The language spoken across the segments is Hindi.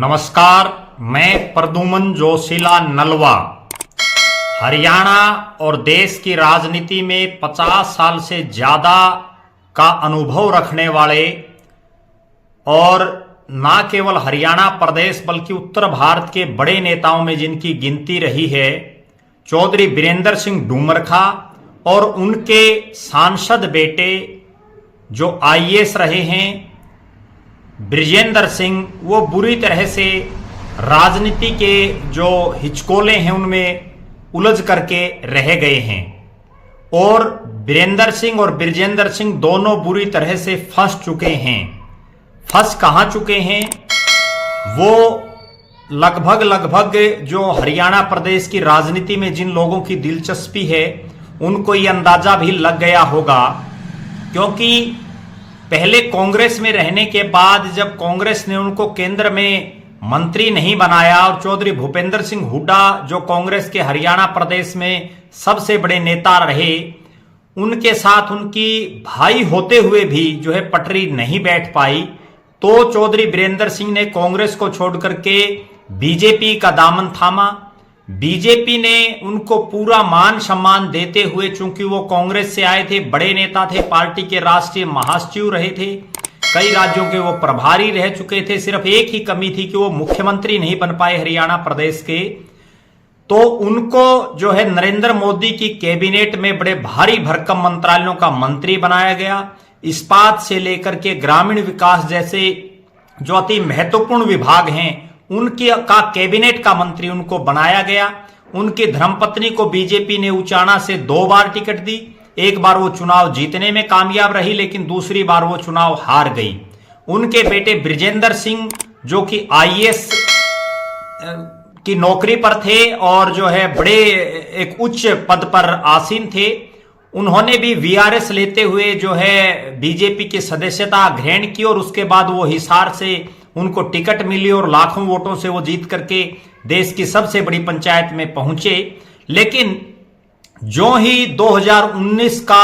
नमस्कार, मैं प्रद्युमन जोशीला नलवा हरियाणा और देश की राजनीति में 50 साल से ज़्यादा का अनुभव रखने वाले और न केवल हरियाणा प्रदेश बल्कि उत्तर भारत के बड़े नेताओं में जिनकी गिनती रही है, चौधरी वीरेंद्र सिंह डूमरखा और उनके सांसद बेटे जो आईएएस रहे हैं बृजेंद्र सिंह, वो बुरी तरह से राजनीति के जो हिचकोले हैं उनमें उलझ करके रह गए हैं और वीरेंद्र सिंह और बृजेंद्र सिंह दोनों बुरी तरह से फंस चुके हैं। फंस कहाँ चुके हैं? वो लगभग जो हरियाणा प्रदेश की राजनीति में जिन लोगों की दिलचस्पी है उनको ये अंदाजा भी लग गया होगा, क्योंकि पहले कांग्रेस में रहने के बाद जब कांग्रेस ने उनको केंद्र में मंत्री नहीं बनाया और चौधरी भूपेंद्र सिंह हुड्डा जो कांग्रेस के हरियाणा प्रदेश में सबसे बड़े नेता रहे, उनके साथ उनकी भाई होते हुए भी जो है पटरी नहीं बैठ पाई, तो चौधरी वीरेंद्र सिंह ने कांग्रेस को छोड़ करके बीजेपी का दामन थामा। बीजेपी ने उनको पूरा मान सम्मान देते हुए, चूंकि वो कांग्रेस से आए थे, बड़े नेता थे, पार्टी के राष्ट्रीय महासचिव रहे थे, कई राज्यों के वो प्रभारी रह चुके थे, सिर्फ एक ही कमी थी कि वो मुख्यमंत्री नहीं बन पाए हरियाणा प्रदेश के, तो उनको जो है नरेंद्र मोदी की कैबिनेट में बड़े भारी भरकम मंत्रालयों का मंत्री बनाया गया। इस्पात से लेकर के ग्रामीण विकास जैसे जो अति महत्वपूर्ण विभाग हैं उनके का कैबिनेट का मंत्री उनको बनाया गया। उनकी धर्मपत्नी को बीजेपी ने उचाना से 2 बार टिकट दी। एक बार वो चुनाव जीतने में कामयाब रही, लेकिन दूसरी बार वो चुनाव हार गई। उनके बेटे बृजेंद्र सिंह जो कि आईएएस की नौकरी पर थे और जो है बड़े एक उच्च पद पर आसीन थे, उन्होंने भी वीआरएस लेते हुए जो है बीजेपी की सदस्यता ग्रहण की और उसके बाद वो हिसार से उनको टिकट मिली और लाखों वोटों से वो जीत करके देश की सबसे बड़ी पंचायत में पहुंचे। लेकिन जो ही 2019 का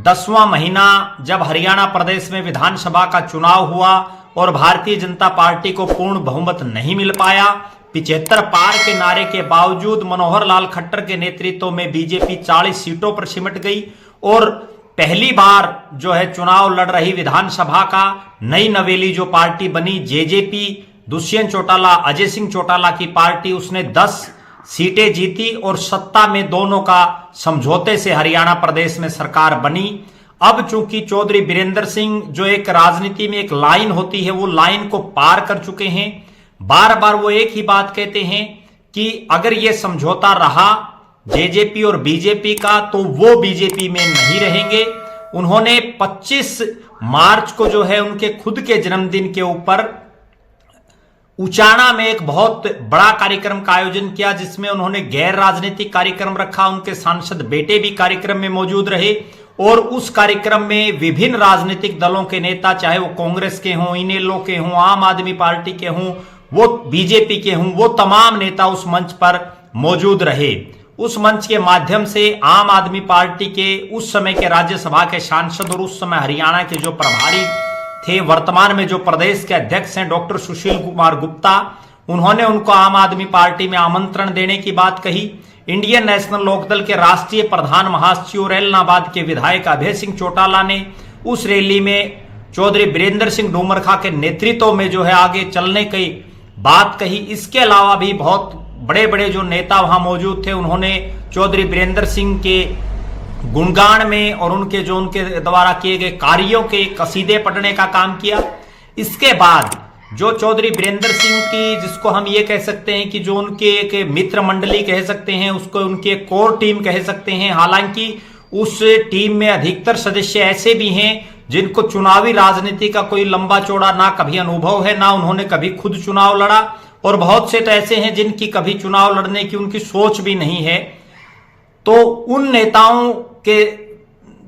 10वां महीना जब हरियाणा प्रदेश में विधानसभा का चुनाव हुआ और भारतीय जनता पार्टी को पूर्ण बहुमत नहीं मिल पाया, 75 पार के नारे के बावजूद मनोहर लाल खट्टर के नेतृत्व में बीजेपी 40 सीटों पर सिमट गई और पहली बार जो है चुनाव लड़ रही विधानसभा का नई नवेली जो पार्टी बनी जेजेपी, दुष्यंत चौटाला, अजय सिंह चौटाला की पार्टी, उसने 10 सीटें जीती और सत्ता में दोनों का समझौते से हरियाणा प्रदेश में सरकार बनी। अब चूंकि चौधरी वीरेंद्र सिंह जो एक राजनीति में एक लाइन होती है वो लाइन को पार कर चुके हैं, बार बार वो एक ही बात कहते हैं कि अगर ये समझौता रहा जेजेपी और बीजेपी का तो वो बीजेपी में नहीं रहेंगे। उन्होंने 25 मार्च को जो है उनके खुद के जन्मदिन के ऊपर उचाना में एक बहुत बड़ा कार्यक्रम का आयोजन किया, जिसमें उन्होंने गैर राजनीतिक कार्यक्रम रखा। उनके सांसद बेटे भी कार्यक्रम में मौजूद रहे और उस कार्यक्रम में विभिन्न राजनीतिक दलों के नेता, चाहे वो कांग्रेस के हों, इनेलो के हों, आम आदमी पार्टी के हों, वो बीजेपी के हों, वो तमाम नेता उस मंच पर मौजूद रहे। उस मंच के माध्यम से आम आदमी पार्टी के उस समय के राज्यसभा के सांसद और उस समय हरियाणा के जो प्रभारी थे, वर्तमान में जो प्रदेश के अध्यक्ष हैं डॉक्टर सुशील कुमार गुप्ता, उन्होंने उनको आम आदमी पार्टी में आमंत्रण देने की बात कही। इंडियन नेशनल लोकदल के राष्ट्रीय प्रधान महासचिव और एलनाबाद के विधायक अभय सिंह चौटाला ने उस रैली में चौधरी वीरेंद्र सिंह डूमरखा के नेतृत्व में जो है आगे चलने की बात कही। इसके अलावा भी बहुत बड़े बड़े जो नेता वहां मौजूद थे, उन्होंने चौधरी वीरेंद्र सिंह के गुणगान में और उनके जो उनके द्वारा किए गए कार्यों के कसीदे पढ़ने का काम किया। इसके बाद जो चौधरी वीरेंद्र सिंह की, जिसको हम ये कह सकते हैं कि जो उनके एक मित्र मंडली कह सकते हैं, उसको उनके कोर टीम कह सकते हैं, हालांकि उस टीम में अधिकतर सदस्य ऐसे भी हैं जिनको चुनावी राजनीति का कोई लंबा चौड़ा ना कभी अनुभव है, ना उन्होंने कभी खुद चुनाव लड़ा, और बहुत से तो ऐसे हैं जिनकी कभी चुनाव लड़ने की उनकी सोच भी नहीं है। तो उन नेताओं के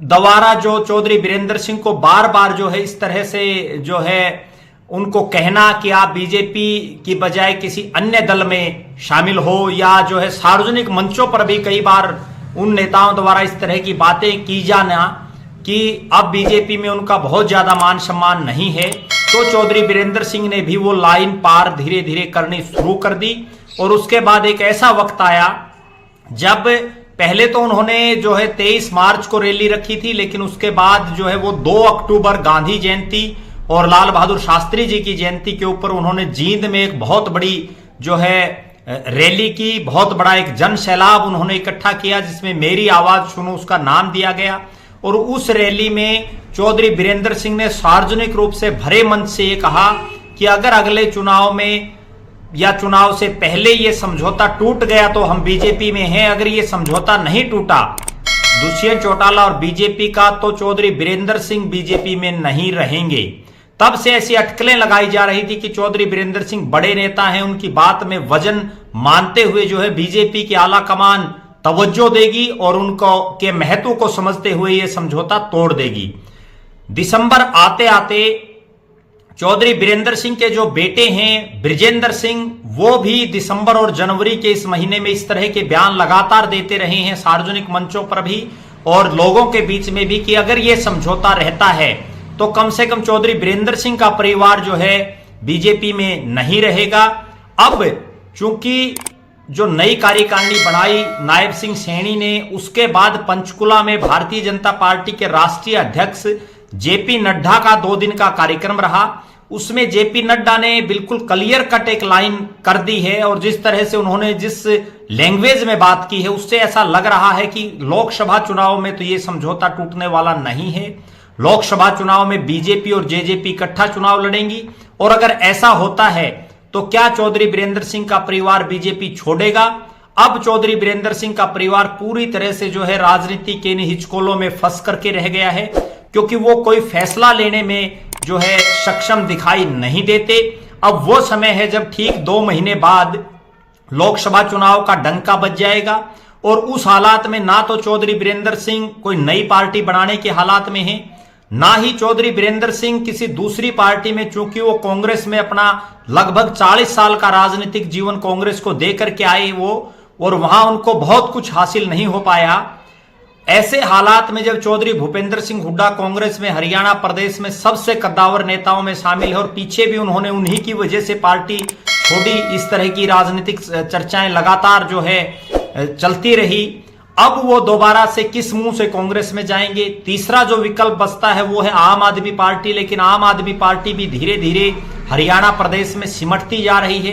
द्वारा जो चौधरी वीरेंद्र सिंह को बार बार जो है इस तरह से जो है उनको कहना कि आप बीजेपी की बजाय किसी अन्य दल में शामिल हो, या जो है सार्वजनिक मंचों पर भी कई बार उन नेताओं द्वारा इस तरह की बातें की जाना कि अब बीजेपी में उनका बहुत ज्यादा मान सम्मान नहीं है, तो तो चौधरी बीरेंद्र सिंह ने भी वो लाइन पार धीरे धीरे करनी शुरू कर दी। और उसके बाद एक ऐसा वक्त आया जब पहले तो उन्होंने जो है 23 मार्च को रैली रखी थी, लेकिन उसके बाद जो है वो 2 अक्टूबर गांधी जयंती और लाल बहादुर शास्त्री जी की जयंती के ऊपर उन्होंने जींद में एक बहुत बड़ी जो है रैली की, बहुत बड़ा एक जन सैलाब उन्होंने इकट्ठा किया, जिसमें मेरी आवाज सुनो उसका नाम दिया गया। और उस रैली में चौधरी बीरेंद्र सिंह ने सार्वजनिक रूप से भरे मंच से ये कहा कि अगर अगले चुनाव में या चुनाव से पहले ये समझौता टूट गया तो हम बीजेपी में हैं, अगर ये समझौता नहीं टूटा दुष्यंत चौटाला और बीजेपी का, तो चौधरी बीरेंद्र सिंह बीजेपी में नहीं रहेंगे। तब से ऐसी अटकलें लगाई जा रही थी कि चौधरी बीरेंद्र सिंह बड़े नेता हैं, उनकी बात में वजन मानते हुए जो है बीजेपी की आला कमान तवज्जो देगी और उनको के महत्व को समझते हुए यह समझौता तोड़ देगी। दिसंबर आते आते चौधरी बीरेंद्र सिंह के जो बेटे हैं ब्रिजेंद्र सिंह, वो भी दिसंबर और जनवरी के इस महीने में इस तरह के बयान लगातार देते रहे हैं सार्वजनिक मंचों पर भी और लोगों के बीच में भी कि अगर ये समझौता रहता है तो कम से कम चौधरी बीरेंद्र सिंह का परिवार जो है बीजेपी में नहीं रहेगा। अब चूंकि जो नई कार्यकारिणी बनाई नायब सिंह सैनी ने, उसके बाद पंचकुला में भारतीय जनता पार्टी के राष्ट्रीय अध्यक्ष जेपी नड्डा का 2 दिन का कार्यक्रम रहा। उसमें जेपी नड्डा ने बिल्कुल क्लियर कट एक लाइन कर दी है और जिस तरह से उन्होंने जिस लैंग्वेज में बात की है उससे ऐसा लग रहा है कि लोकसभा चुनाव में तो ये समझौता टूटने वाला नहीं है। लोकसभा चुनाव में बीजेपी और जेजेपी इकट्ठा चुनाव लड़ेंगी और अगर ऐसा होता है तो क्या चौधरी बीरेंद्र सिंह का परिवार बीजेपी छोड़ेगा? अब चौधरी बीरेंद्र सिंह का परिवार पूरी तरह से जो है राजनीति के इन हिचकोलों में फंस करके रह गया है, क्योंकि वो कोई फैसला लेने में जो है सक्षम दिखाई नहीं देते। अब वो समय है जब ठीक 2 महीने बाद लोकसभा चुनाव का डंका बज जाएगा और उस हालात में ना तो चौधरी बीरेंद्र सिंह कोई नई पार्टी बनाने के हालात में है, ना ही चौधरी बीरेंद्र सिंह किसी दूसरी पार्टी में, चूंकि वो कांग्रेस में अपना लगभग 40 साल का राजनीतिक जीवन कांग्रेस को दे करके आए वो, और वहां उनको बहुत कुछ हासिल नहीं हो पाया। ऐसे हालात में जब चौधरी भूपेंद्र सिंह हुड्डा कांग्रेस में हरियाणा प्रदेश में सबसे कद्दावर नेताओं में शामिल है और पीछे भी उन्होंने उन्हीं की वजह से पार्टी छोड़ी, इस तरह की राजनीतिक चर्चाएं लगातार जो है चलती रही। अब वो दोबारा से किस मुंह से कांग्रेस में जाएंगे? तीसरा जो विकल्प बचता है वो है आम आदमी पार्टी, लेकिन आम आदमी पार्टी भी धीरे धीरे हरियाणा प्रदेश में सिमटती जा रही है।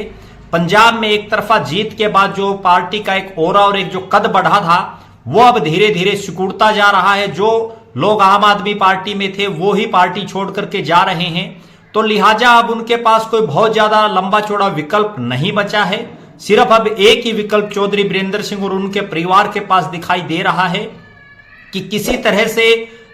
पंजाब में एक तरफा जीत के बाद जो पार्टी का एक ओरा और एक जो कद बढ़ा था वो अब धीरे धीरे सिकुड़ता जा रहा है। जो लोग आम आदमी पार्टी में थे वो ही पार्टी छोड़ करके जा रहे हैं, तो लिहाजा अब उनके पास कोई बहुत ज्यादा लंबा चौड़ा विकल्प नहीं बचा है। सिर्फ अब एक ही विकल्प चौधरी बीरेंद्र सिंह और उनके परिवार के पास दिखाई दे रहा है कि किसी तरह से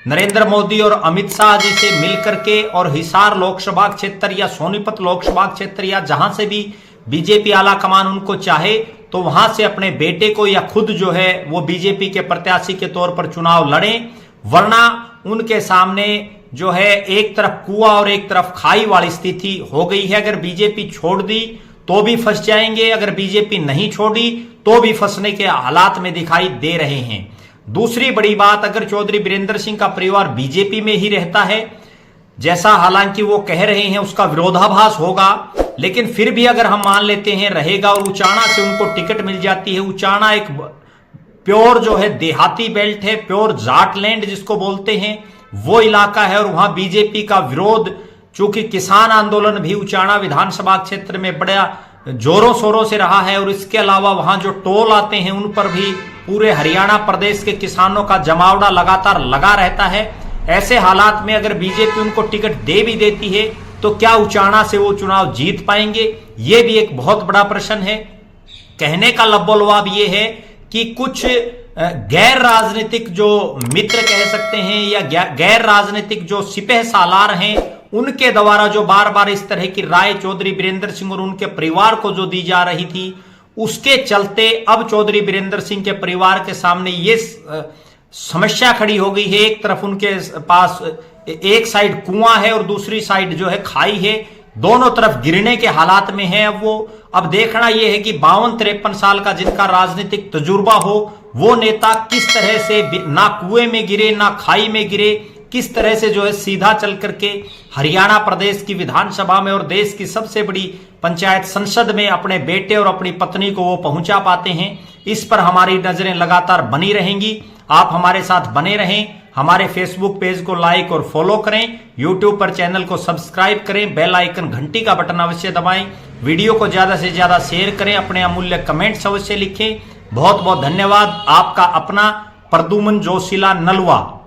नरेंद्र मोदी और अमित शाह जी से मिलकर के और हिसार लोकसभा क्षेत्र या सोनीपत लोकसभा क्षेत्र या जहां से भी बीजेपी आला कमान उनको चाहे तो वहां से अपने बेटे को या खुद जो है वो बीजेपी के प्रत्याशी के तौर पर चुनाव लड़ें, वरना उनके सामने जो है एक तरफ कुआं और एक तरफ खाई वाली स्थिति हो गई है। अगर बीजेपी छोड़ दी तो भी फंस जाएंगे, अगर बीजेपी नहीं छोड़ी तो भी फंसने के हालात में दिखाई दे रहे हैं। दूसरी बड़ी बात, अगर चौधरी बीरेंद्र सिंह का परिवार बीजेपी में ही रहता है, जैसा हालांकि वो कह रहे हैं उसका विरोधाभास होगा, लेकिन फिर भी अगर हम मान लेते हैं रहेगा और उचाना से उनको टिकट मिल जाती है। उचाना एक प्योर जो है देहाती बेल्ट है, प्योर जाटलैंड जिसको बोलते हैं वो इलाका है, और वहां बीजेपी का विरोध, चूंकि किसान आंदोलन भी उचाना विधानसभा क्षेत्र में बड़ा जोरों शोरों से रहा है, और इसके अलावा वहां जो टोल आते हैं उन पर भी पूरे हरियाणा प्रदेश के किसानों का जमावड़ा लगातार लगा रहता है। ऐसे हालात में अगर बीजेपी उनको टिकट दे भी देती है तो क्या उचाना से वो चुनाव जीत पाएंगे? ये भी एक बहुत बड़ा प्रश्न है। कहने का लब्बोलवाब ये है कि कुछ गैर राजनीतिक जो मित्र कह सकते हैं या गैर राजनीतिक जो सिपह सालार हैं, उनके द्वारा जो बार बार इस तरह की राय चौधरी बीरेंद्र सिंह और उनके परिवार को जो दी जा रही थी, उसके चलते अब चौधरी बीरेंद्र सिंह के परिवार के सामने ये समस्या खड़ी हो गई है। एक तरफ उनके पास एक साइड कुआं है और दूसरी साइड जो है खाई है, दोनों तरफ गिरने के हालात में है। अब देखना यह है कि 52-53 साल का जिनका राजनीतिक तजुर्बा हो वो नेता किस तरह से ना कुएं में गिरे ना खाई में गिरे, किस तरह से जो है सीधा चल करके हरियाणा प्रदेश की विधानसभा में और देश की सबसे बड़ी पंचायत संसद में अपने बेटे और अपनी पत्नी को वो पहुंचा पाते हैं, इस पर हमारी नजरें लगातार बनी रहेंगी। आप हमारे साथ बने रहें, हमारे फेसबुक पेज को लाइक और फॉलो करें, यूट्यूब पर चैनल को सब्सक्राइब करें, बेल आइकन घंटी का बटन अवश्य दबाएं, वीडियो को ज्यादा से ज्यादा शेयर करें, अपने अमूल्य कमेंट्स अवश्य लिखें। बहुत बहुत धन्यवाद। आपका अपना प्रद्युमन जोशीला नलवा।